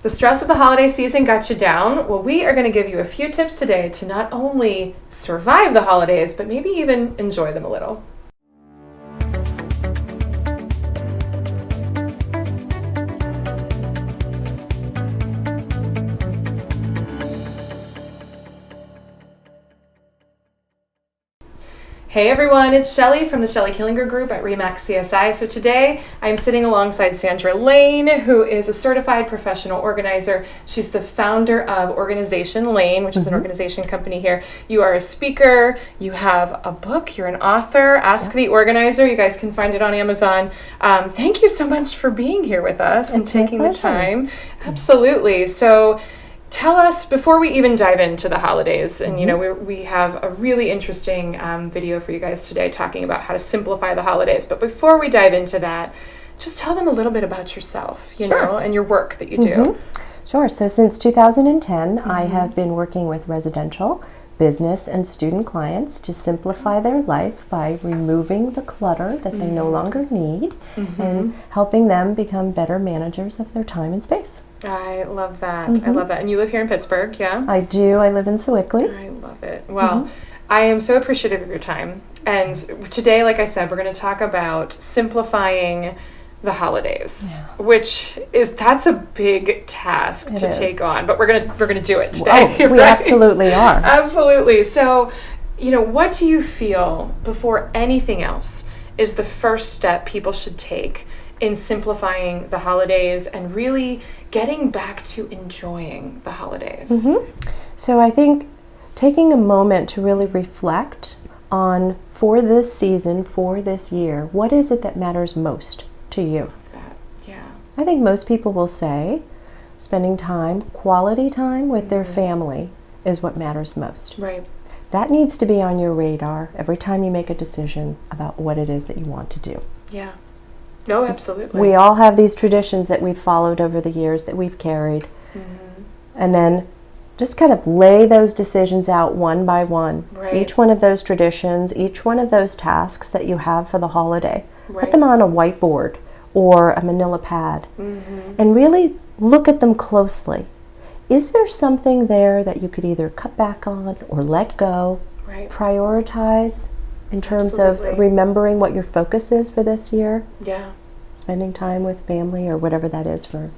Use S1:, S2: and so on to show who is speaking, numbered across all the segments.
S1: The stress of the holiday season got you down? Well, we are going to give you a few tips today to not only survive the holidays, but maybe even enjoy them a little. Hey everyone, it's Shelly from the Shelly Killinger Group at RE/MAX CSI. So today I'm sitting alongside Sandra Lane, who is a certified professional organizer. She's the founder of Organization Lane, which is an organization company here. You are a speaker, you have a book, you're an author, Ask the Organizer. You guys can find it on Amazon. Thank you so much for being here with us and taking the time. Absolutely. So tell us, before we even dive into the holidays, and you know, we have a really interesting video for you guys today talking about how to simplify the holidays. But before we dive into that, just tell them a little bit about yourself, you know, and your work that you do.
S2: Sure. So since 2010, I have been working with residential, business, and student clients to simplify their life by removing the clutter that they no longer need and helping them become better managers of their time and space.
S1: I love that. I love that. And you live here in Pittsburgh, yeah?
S2: I do. I live in Sewickley.
S1: I love it. Well, I am so appreciative of your time. And today, like I said, we're going to talk about simplifying the holidays, which that's a big task to take on, but we're gonna do it today.
S2: Oh, we absolutely are.
S1: Absolutely. So, you know, what do you feel before anything else is the first step people should take in simplifying the holidays and really getting back to enjoying the holidays?
S2: So I think taking a moment to really reflect on, for this season, for this year, what is it that matters most to you? I think most people will say spending time, quality time with their family is what matters most.
S1: Right.
S2: That needs to be on your radar every time you make a decision about what it is that you want to do.
S1: Yeah. No, absolutely.
S2: We all have these traditions that we've followed over the years that we've carried. And then just kind of lay those decisions out one by one.
S1: Right.
S2: Each one of those traditions, each one of those tasks that you have for the holiday. Put them on a whiteboard or a manila pad and really look at them closely. Is there something there that you could either cut back on or let go, prioritize in terms of remembering what your focus is for this year?
S1: Yeah.
S2: Spending time with family or whatever that is for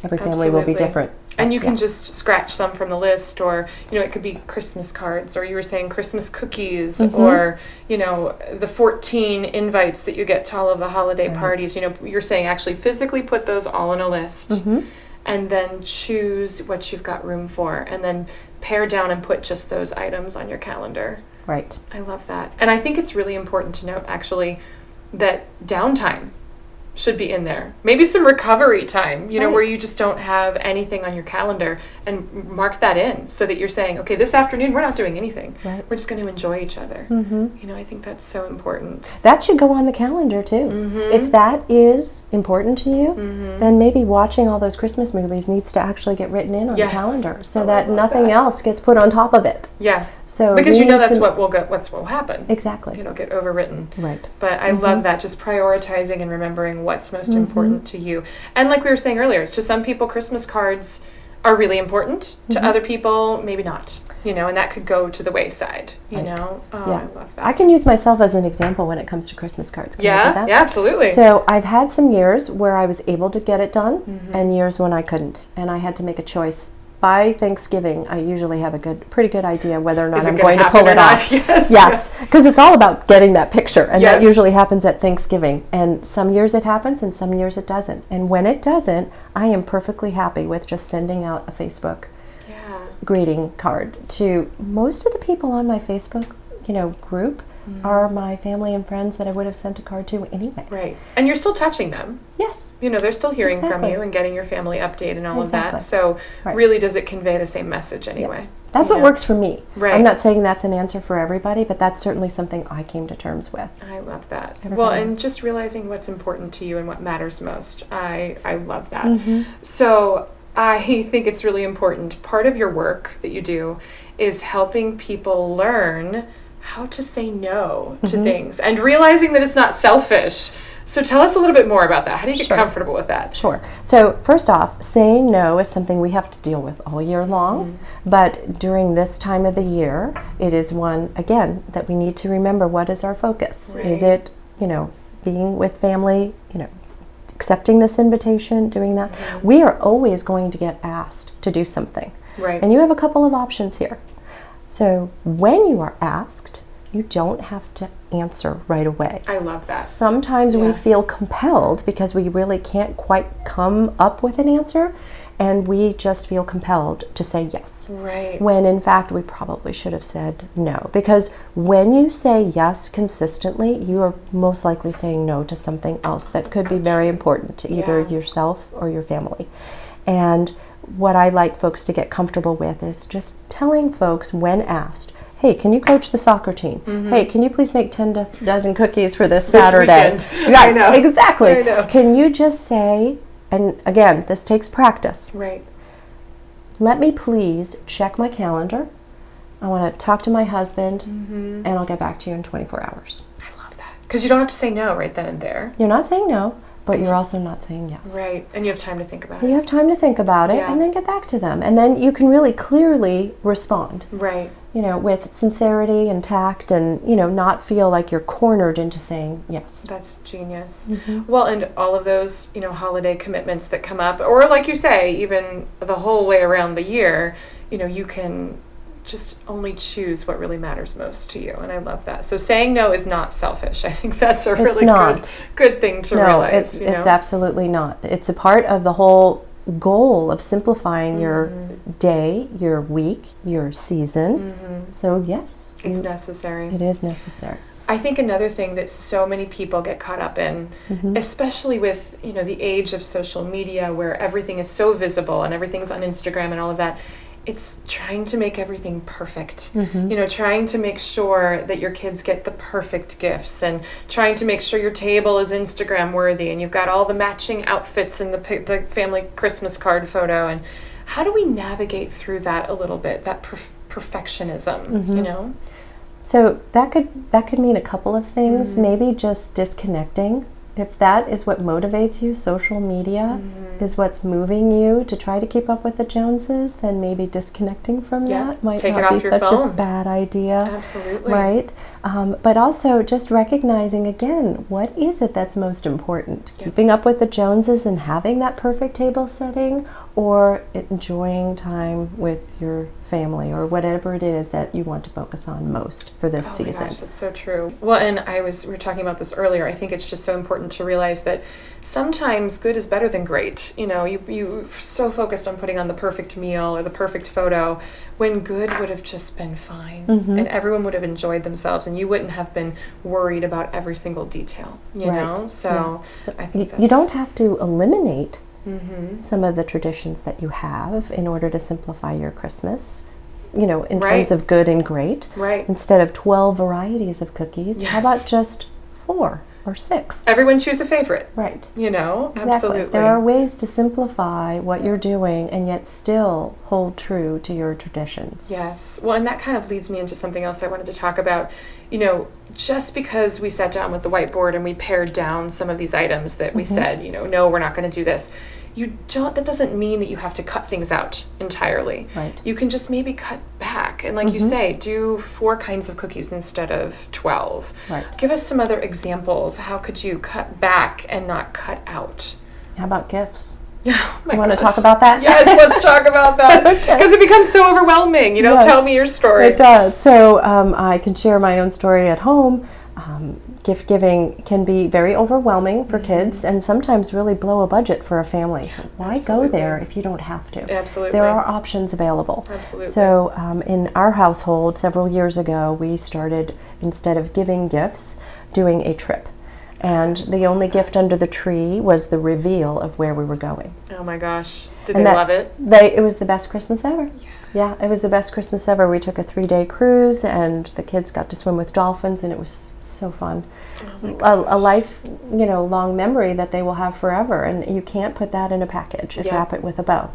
S2: every family will be different.
S1: And you can just scratch some from the list, or, you know, it could be Christmas cards, or you were saying Christmas cookies, or, you know, the 14 invites that you get to all of the holiday parties. You know, you're saying actually physically put those all in a list and then choose what you've got room for, and then pare down and put just those items on your calendar.
S2: Right.
S1: I love that. And I think it's really important to note, actually, that downtime should be in there. Maybe some recovery time, you know, where you just don't have anything on your calendar, and mark that in so that you're saying, okay, this afternoon we're not doing anything. We're just going to enjoy each other. You know, I think that's so important.
S2: That should go on the calendar too. If that is important to you, then maybe watching all those Christmas movies needs to actually get written in on the calendar so that nothing else gets put on top of it.
S1: Yeah.
S2: So
S1: because you know that's what will happen.
S2: Exactly.
S1: It'll get overwritten.
S2: Right.
S1: But I love that, just prioritizing and remembering what's most important to you. And like we were saying earlier, to some people Christmas cards are really important. To other people, maybe not. You know, and that could go to the wayside, you know? Oh, I love that.
S2: I can use myself as an example when it comes to Christmas cards. Can I do that?
S1: Yeah, absolutely.
S2: So I've had some years where I was able to get it done and years when I couldn't. And I had to make a choice. By Thanksgiving, I usually have a pretty good idea whether or not I'm going to pull it off. Yes, because it's all about getting that picture, and that usually happens at Thanksgiving. And some years it happens, and some years it doesn't. And when it doesn't, I am perfectly happy with just sending out a Facebook greeting card to most of the people on my Facebook, you know, group. Are my family and friends that I would have sent a card to anyway.
S1: Right. And you're still touching them.
S2: Yes.
S1: You know, they're still hearing from you and getting your family update and all of that. So really, does it convey the same message anyway?
S2: That's what works for me.
S1: Right.
S2: I'm not saying that's an answer for everybody, but that's certainly something I came to terms with.
S1: I love that. Well, and just realizing what's important to you and what matters most. I love that. So I think it's really important. Part of your work that you do is helping people learn how to say no to things, and realizing that it's not selfish So tell us a little bit more about that. How do you get comfortable with that?
S2: Sure. So first off, saying no is something we have to deal with all year long, but during this time of the year, it is one, again, that we need to remember, what is our focus?
S1: Right.
S2: Is it, being with family, accepting this invitation, doing that? We are always going to get asked to do something.
S1: Right.
S2: And you have a couple of options here. So when you are asked, you don't have to answer right away.
S1: I love that.
S2: Sometimes we feel compelled because we really can't quite come up with an answer, and we just feel compelled to say yes.
S1: Right.
S2: When in fact we probably should have said no. Because when you say yes consistently, you are most likely saying no to something else that could be very important to either yourself or your family. And what I like folks to get comfortable with is just telling folks when asked, hey, can you coach the soccer team? Hey, can you please make 10 dozen cookies for this Saturday?
S1: Weekend. I know.
S2: Exactly.
S1: I know.
S2: Can you just say, and again, this takes practice.
S1: Right.
S2: Let me please check my calendar. I want to talk to my husband, and I'll get back to you in 24 hours.
S1: I love that. Because you don't have to say no right then and there.
S2: You're not saying no, but you're also not saying yes.
S1: Right. And you have time to think about it.
S2: You have time to think about it and then get back to them. And then you can really clearly respond.
S1: Right.
S2: With sincerity and tact, and, not feel like you're cornered into saying yes.
S1: That's genius. Well, and all of those, holiday commitments that come up, or like you say, even the whole way around the year, you can just only choose what really matters most to you. And I love that. So saying no is not selfish. I think that's a really good thing to realize.
S2: It's absolutely not. It's a part of the whole goal of simplifying your day, your week, your season. So yes,
S1: it's necessary.
S2: It is necessary.
S1: I think another thing that so many people get caught up in, especially with the age of social media, where everything is so visible and everything's on Instagram and all of that, it's trying to make everything perfect. Trying to make sure that your kids get the perfect gifts, and trying to make sure your table is Instagram worthy, and you've got all the matching outfits in the family Christmas card photo. And how do we navigate through that a little bit, that perfectionism,
S2: So that could mean a couple of things. Maybe just disconnecting. If that is what motivates you, social media is what's moving you to try to keep up with the Joneses, then maybe disconnecting from that might not be such a bad idea.
S1: Absolutely.
S2: Right? But also just recognizing, again, what is it that's most important? Keeping up with the Joneses and having that perfect table setting, or enjoying time with your family, or whatever it is that you want to focus on most for this season.
S1: Oh my gosh, that's so true. Well, and we were talking about this earlier. I think it's just so important to realize that sometimes good is better than great. You so focused on putting on the perfect meal or the perfect photo, when good would have just been fine, and everyone would have enjoyed themselves, and you wouldn't have been worried about every single detail. So I think
S2: you don't have to eliminate some of the traditions that you have in order to simplify your Christmas, in terms of good and great.
S1: Right.
S2: Instead of 12 varieties of cookies, how about just 4 or 6?
S1: Everyone choose a favorite.
S2: Right.
S1: Exactly.
S2: Absolutely. There are ways to simplify what you're doing and yet still hold true to your traditions.
S1: Yes. Well, and that kind of leads me into something else I wanted to talk about. Just because we sat down with the whiteboard and we pared down some of these items that we said, no, we're not going to do this. That doesn't mean that you have to cut things out entirely.
S2: Right.
S1: You can just maybe cut back. And like you say, do 4 kinds of cookies instead of 12.
S2: Right.
S1: Give us some other examples. How could you cut back and not cut out?
S2: How about gifts?
S1: Oh
S2: you want to talk about that?
S1: Yes, let's talk about that. Because it becomes so overwhelming. Tell me your story.
S2: It does. So I can share my own story at home. Gift giving can be very overwhelming for kids, and sometimes really blow a budget for a family. So why go there if you don't have to?
S1: Absolutely.
S2: There are options available.
S1: Absolutely.
S2: So in our household, several years ago, we started, instead of giving gifts, doing a trip. And the only gift under the tree was the reveal of where we were going.
S1: Oh my gosh. Did they love it?
S2: It was the best Christmas ever. Yeah, it was the best Christmas ever. We took a 3-day cruise, and the kids got to swim with dolphins, and it was so fun.
S1: Oh my gosh.
S2: A life, long memory that they will have forever, and you can't put that in a package and wrap it with a bow.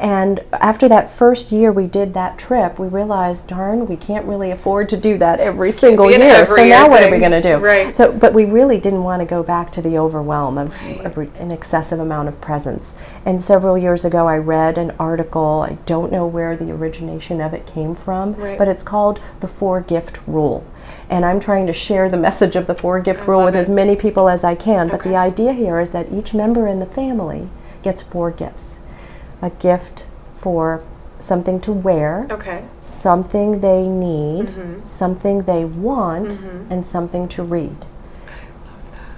S2: And after that first year we did that trip, we realized, darn, we can't really afford to do that every single year. So now what are we going to do?
S1: Right.
S2: So, but we really didn't want to go back to the overwhelm of an excessive amount of presents. And several years ago I read an article, I don't know where the origination of it came from, but it's called the 4-gift rule. And I'm trying to share the message of the 4-gift rule with as many people as I can. But the idea here is that each member in the family gets 4 gifts. A gift for something to wear, something they need, something they want, and something to read.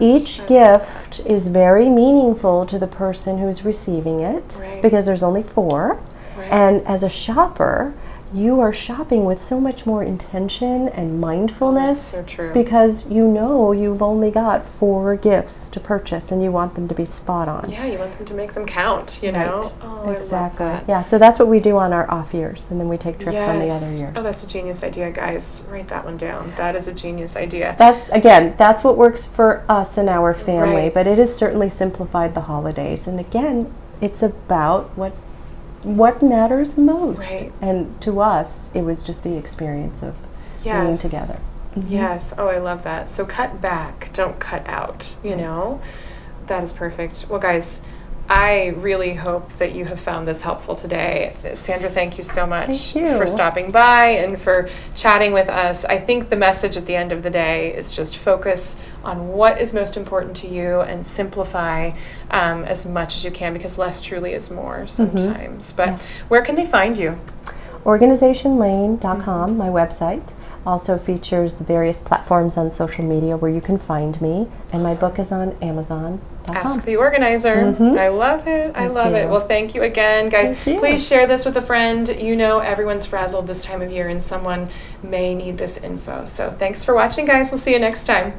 S2: Each gift is very meaningful to the person who's receiving it because there's only 4. And as a shopper, you are shopping with so much more intention and mindfulness because you know you've only got 4 gifts to purchase and you want them to be spot on.
S1: Yeah, you want them to make them count, you know? Oh,
S2: exactly.
S1: I love that.
S2: Yeah, so that's what we do on our off years, and then we take trips on the other years.
S1: Oh, that's a genius idea, guys. Write that one down. That is a genius idea.
S2: That's what works for us and our family, but it has certainly simplified the holidays. And again, it's about what matters most. And to us, it was just the experience of being together.
S1: Yes. Oh, I love that. So cut back, don't cut out, you know? That is perfect. Well, guys, I really hope that you have found this helpful today. Sandra, thank you so much for stopping by and for chatting with us. I think the message at the end of the day is just focus on what is most important to you and simplify as much as you can, because less truly is more sometimes. But where can they find you?
S2: Organizationlane.com, my website. Also features the various platforms on social media where you can find me. And my book is on Amazon.com.
S1: Ask the Organizer. I love it. I love it. Well, thank you again, guys. Please share this with a friend. You know everyone's frazzled this time of year and someone may need this info. So thanks for watching, guys. We'll see you next time.